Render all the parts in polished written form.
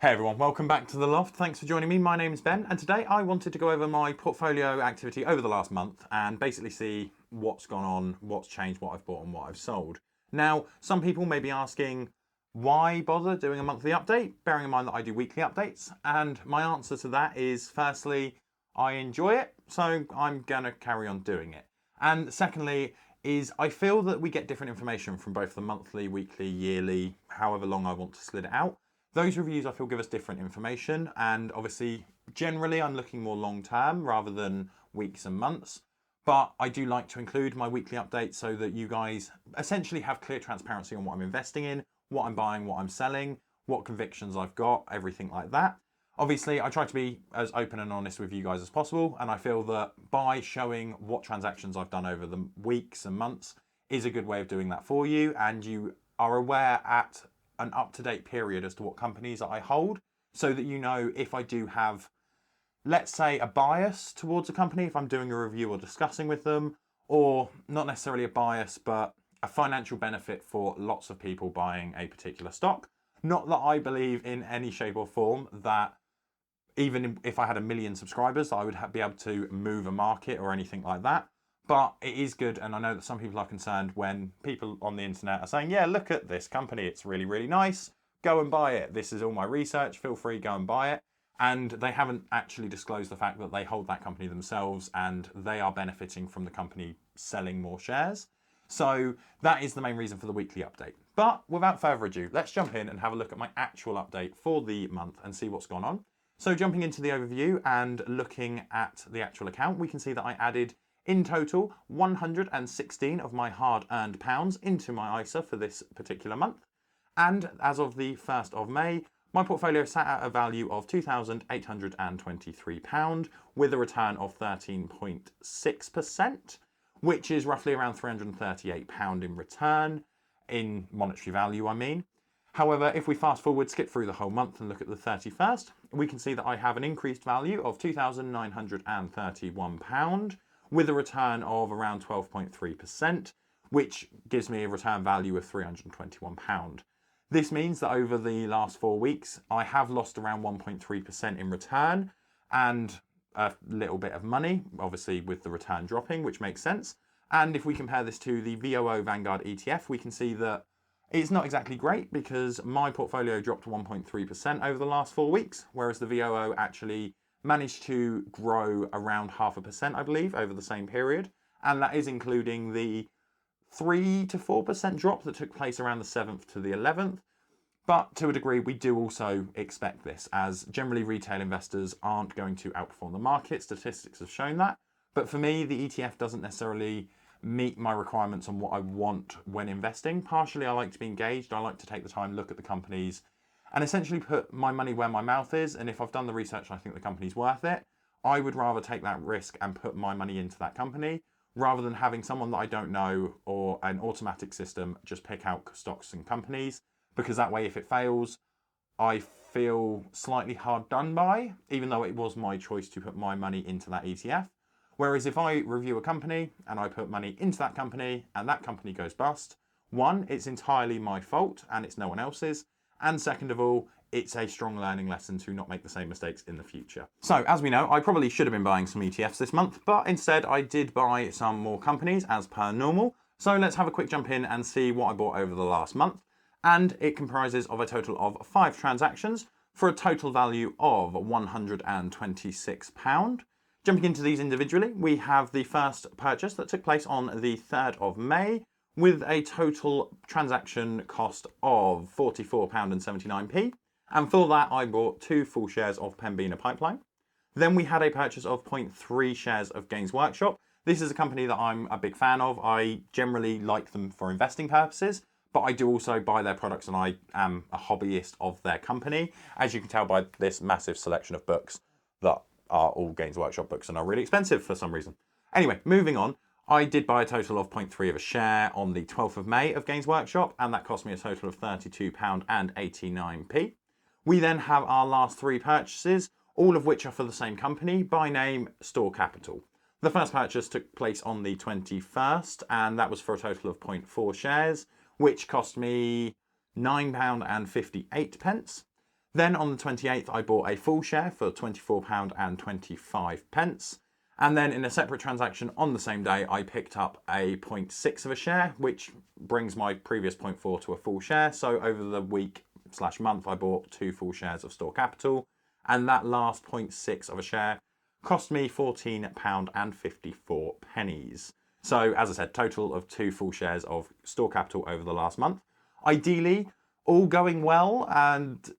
Hey everyone, welcome back to The Loft. Thanks for joining me. My name is Ben, and today I wanted to go over my portfolio activity over the last month and basically see what's gone on, what's changed, what I've bought and what I've sold. Now, some people may be asking, why bother doing a monthly update, bearing in mind that I do weekly updates? And my answer to that is, firstly, I enjoy it, so I'm going to carry on doing it. And secondly, is I feel that we get different information from both the monthly, weekly, yearly, however long I want to split it out. Those reviews I feel give us different information, and obviously generally I'm looking more long term rather than weeks and months, but I do like to include my weekly updates so that you guys essentially have clear transparency on what I'm investing in, what I'm buying, what I'm selling, what convictions I've got, everything like that. Obviously I try to be as open and honest with you guys as possible, and I feel that by showing what transactions I've done over the weeks and months is a good way of doing that for you, and you are aware at an up-to-date period as to what companies I hold, so that you know if I do have, let's say, a bias towards a company, if I'm doing a review or discussing with them, or not necessarily a bias, but a financial benefit for lots of people buying a particular stock. Not that I believe in any shape or form that even if I had 1 million subscribers, I would be able to move a market or anything like that. But it is good, and I know that some people are concerned when people on the internet are saying, yeah, look at this company, it's really, really nice, go and buy it. This is all my research, feel free, go and buy it. And they haven't actually disclosed the fact that they hold that company themselves and they are benefiting from the company selling more shares. So that is the main reason for the weekly update. But without further ado, let's jump in and have a look at my actual update for the month and see what's gone on. So jumping into the overview and looking at the actual account, we can see that I added in total 116 of my hard-earned pounds into my ISA for this particular month. And as of the 1st of May, my portfolio sat at a value of £2,823 with a return of 13.6%, which is roughly around £338 in return, in monetary value I mean. However, if we fast forward, skip through the whole month and look at the 31st, we can see that I have an increased value of £2,931 with a return of around 12.3%, which gives me a return value of £321. This means that over the last 4 weeks, I have lost around 1.3% in return and a little bit of money, obviously with the return dropping, which makes sense. And if we compare this to the VOO Vanguard ETF, we can see that it's not exactly great because my portfolio dropped 1.3% over the last 4 weeks, whereas the VOO actually managed to grow around 0.5%, I believe, over the same period. And that is including the 3 to 4% drop that took place around the 7th to the 11th. But to a degree, we do also expect this, as generally retail investors aren't going to outperform the market. Statistics have shown that. But for me, the ETF doesn't necessarily meet my requirements on what I want when investing. Partially, I like to be engaged. I like to take the time, look at the companies, and essentially put my money where my mouth is. And if I've done the research and I think the company's worth it, I would rather take that risk and put my money into that company rather than having someone that I don't know or an automatic system just pick out stocks and companies, because that way, if it fails, I feel slightly hard done by, even though it was my choice to put my money into that ETF. Whereas if I review a company and I put money into that company and that company goes bust, one, it's entirely my fault and it's no one else's. And second of all, it's a strong learning lesson to not make the same mistakes in the future. So as we know, I probably should have been buying some ETFs this month, but instead I did buy some more companies as per normal. So let's have a quick jump in and see what I bought over the last month. And it comprises of a total of 5 transactions for a total value of £126. Jumping into these individually, we have the first purchase that took place on the 3rd of May with a total transaction cost of £44.79. And for that, I bought 2 full shares of Pembina Pipeline. Then we had a purchase of 0.3 shares of Games Workshop. This is a company that I'm a big fan of. I generally like them for investing purposes, but I do also buy their products and I am a hobbyist of their company, as you can tell by this massive selection of books that are all Games Workshop books and are really expensive for some reason. Anyway, moving on, I did buy a total of 0.3 of a share on the 12th of May of Games Workshop, and that cost me a total of £32.89. We then have our last 3 purchases, all of which are for the same company, by name Store Capital. The first purchase took place on the 21st, and that was for a total of 0.4 shares, which cost me £9.58. Then on the 28th, I bought a full share for £24.25. And then in a separate transaction on the same day, I picked up a 0.6 of a share, which brings my previous 0.4 to a full share. So over the week/month, I bought 2 full shares of store capital. And that last 0.6 of a share cost me £14.54. So as I said, total of 2 full shares of store capital over the last month. Ideally, all going well and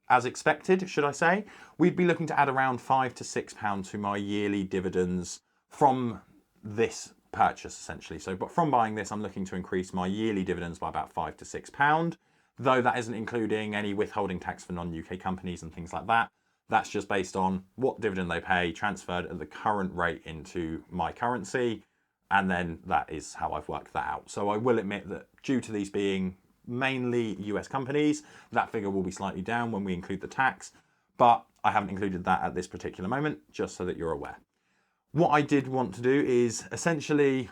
as expected, should I say, we'd be looking to add around £5 to £6 to my yearly dividends from this purchase, essentially. So, but from buying this, I'm looking to increase my yearly dividends by about £5 to £6, though that isn't including any withholding tax for non-UK companies and things like that. That's just based on what dividend they pay, transferred at the current rate into my currency, and then that is how I've worked that out. So I will admit that due to these being mainly US companies, that figure will be slightly down when we include the tax, but I haven't included that at this particular moment, just so that you're aware. What I did want to do is essentially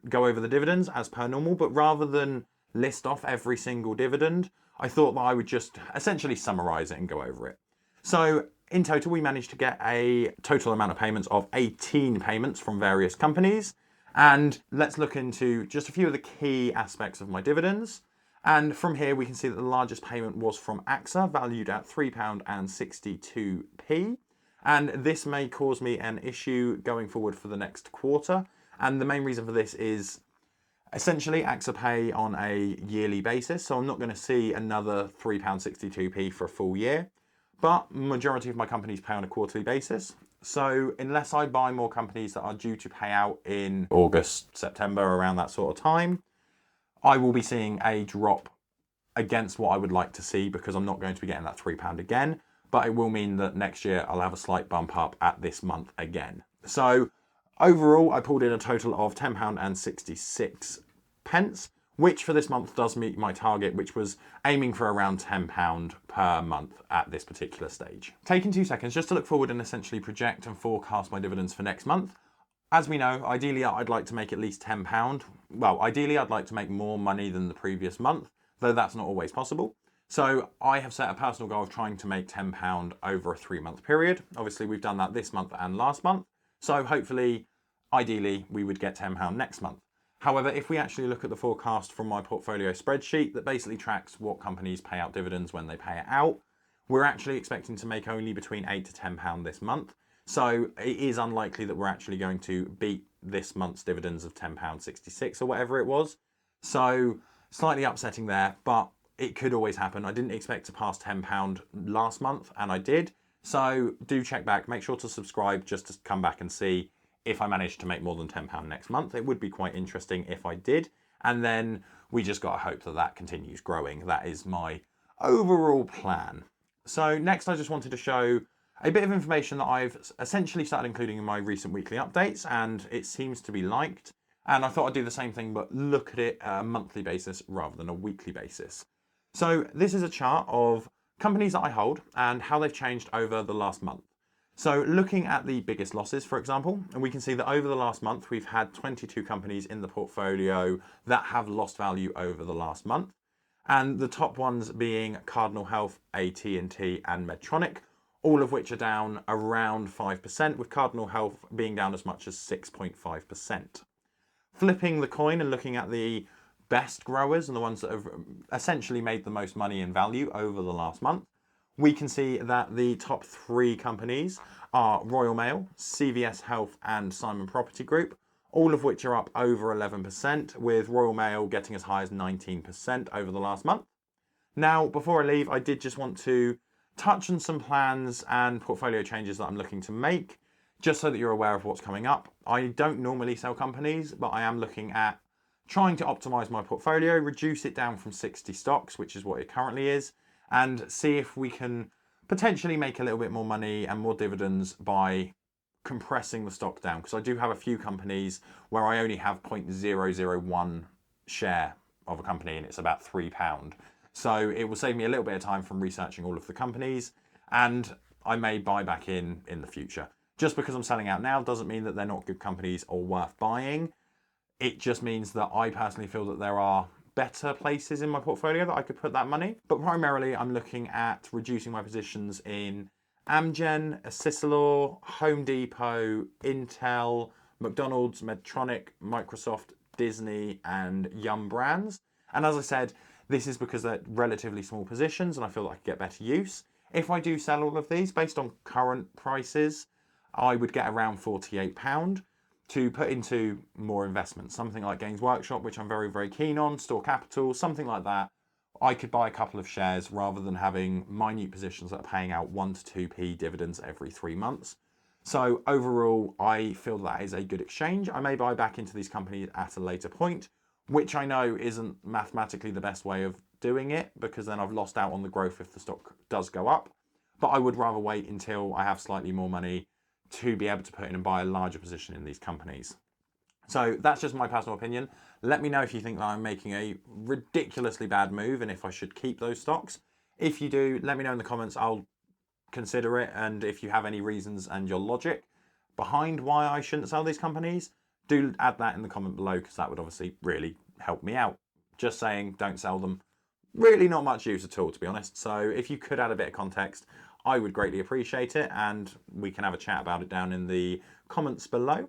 go over the dividends as per normal, but rather than list off every single dividend, I thought that I would just essentially summarize it and go over it. So in total, we managed to get a total amount of payments of 18 payments from various companies. And let's look into just a few of the key aspects of my dividends. And from here, we can see that the largest payment was from AXA, valued at £3.62p. And this may cause me an issue going forward for the next quarter. And the main reason for this is essentially AXA pay on a yearly basis. So I'm not going to see another £3.62p for a full year. But majority of my companies pay on a quarterly basis. So unless I buy more companies that are due to pay out in August, September, around that sort of time, I will be seeing a drop against what I would like to see because I'm not going to be getting that £3 again. But it will mean that next year I'll have a slight bump up at this month again. So overall, I pulled in a total of £10.66, which for this month does meet my target, which was aiming for around £10 per month at this particular stage. Taking 2 seconds just to look forward and essentially project and forecast my dividends for next month. As we know, ideally I'd like to make at least £10. Well, ideally I'd like to make more money than the previous month, though that's not always possible. So I have set a personal goal of trying to make £10 over a 3-month period. Obviously we've done that this month and last month. So hopefully, ideally, we would get £10 next month. However, if we actually look at the forecast from my portfolio spreadsheet that basically tracks what companies pay out dividends when they pay it out, we're actually expecting to make only between £8 to £10 this month. So it is unlikely that we're actually going to beat this month's dividends of £10.66 or whatever it was. So slightly upsetting there, but it could always happen. I didn't expect to pass £10 last month, and I did. So do check back, make sure to subscribe just to come back and see if I manage to make more than £10 next month. It would be quite interesting if I did. And then we just got to hope that that continues growing. That is my overall plan. So next I just wanted to show a bit of information that I've essentially started including in my recent weekly updates, and it seems to be liked. And I thought I'd do the same thing, but look at it at a monthly basis rather than a weekly basis. So this is a chart of companies that I hold and how they've changed over the last month. So looking at the biggest losses, for example, and we can see that over the last month, we've had 22 companies in the portfolio that have lost value over the last month. And the top ones being Cardinal Health, AT&T and Medtronic, all of which are down around 5%, with Cardinal Health being down as much as 6.5%. Flipping the coin and looking at the best growers and the ones that have essentially made the most money in value over the last month, we can see that the top 3 companies are Royal Mail, CVS Health and Simon Property Group, all of which are up over 11%, with Royal Mail getting as high as 19% over the last month. Now, before I leave, I did just want to touch on some plans and portfolio changes that I'm looking to make, just so that you're aware of what's coming up. I don't normally sell companies, but I am looking at trying to optimize my portfolio, reduce it down from 60 stocks, which is what it currently is, and see if we can potentially make a little bit more money and more dividends by compressing the stock down. Because I do have a few companies where I only have 0.001 share of a company and it's about £3. So it will save me a little bit of time from researching all of the companies, and I may buy back in the future. Just because I'm selling out now doesn't mean that they're not good companies or worth buying. It just means that I personally feel that there are better places in my portfolio that I could put that money. But primarily I'm looking at reducing my positions in Amgen, Acisilor, Home Depot, Intel, McDonald's, Medtronic, Microsoft, Disney, and Yum Brands. And as I said, this is because they're relatively small positions and I feel like I could get better use. If I do sell all of these based on current prices, I would get around £48 to put into more investments. Something like Games Workshop, which I'm very, very keen on, Store Capital, something like that. I could buy a couple of shares rather than having minute positions that are paying out 1 to 2p dividends every 3 months. So overall, I feel that is a good exchange. I may buy back into these companies at a later point, which I know isn't mathematically the best way of doing it because then I've lost out on the growth if the stock does go up. But I would rather wait until I have slightly more money to be able to put in and buy a larger position in these companies. So that's just my personal opinion. Let me know if you think that I'm making a ridiculously bad move and if I should keep those stocks. If you do, let me know in the comments. I'll consider it. And if you have any reasons and your logic behind why I shouldn't sell these companies, do add that in the comment below because that would obviously really help me out. Just saying, don't sell them. Really not much use at all, to be honest. So if you could add a bit of context, I would greatly appreciate it and we can have a chat about it down in the comments below.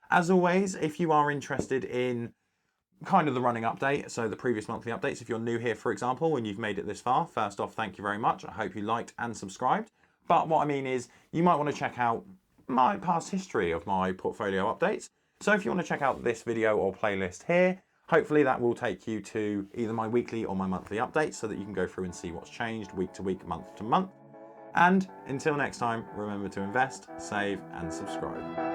As always, if you are interested in kind of the running update, so the previous monthly updates, if you're new here, for example, and you've made it this far, first off, thank you very much. I hope you liked and subscribed. But what I mean is you might want to check out my past history of my portfolio updates. So if you want to check out this video or playlist here, hopefully that will take you to either my weekly or my monthly updates so that you can go through and see what's changed week to week, month to month. And until next time, remember to invest, save, and subscribe.